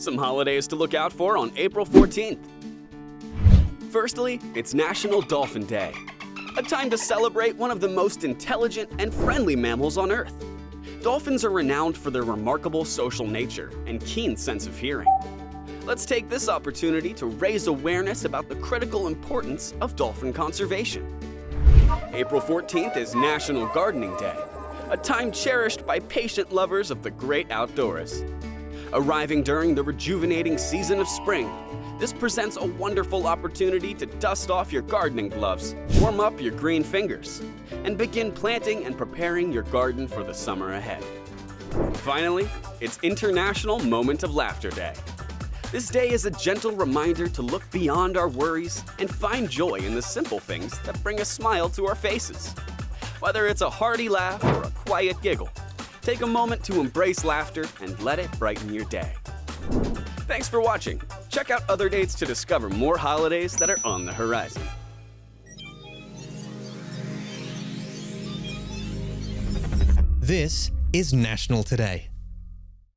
Some holidays to look out for on April 14th. Firstly, it's National Dolphin Day, a time to celebrate one of the most intelligent and friendly mammals on Earth. Dolphins are renowned for their remarkable social nature and keen sense of hearing. Let's take this opportunity to raise awareness about the critical importance of dolphin conservation. April 14th is National Gardening Day, a time cherished by patient lovers of the great outdoors. Arriving during the rejuvenating season of spring, this presents a wonderful opportunity to dust off your gardening gloves, warm up your green fingers, and begin planting and preparing your garden for the summer ahead. Finally, it's International Moment of Laughter Day. This day is a gentle reminder to look beyond our worries and find joy in the simple things that bring a smile to our faces. Whether it's a hearty laugh or a quiet giggle, take a moment to embrace laughter and let it brighten your day. Thanks for watching. Check out other dates to discover more holidays that are on the horizon. This is National Today.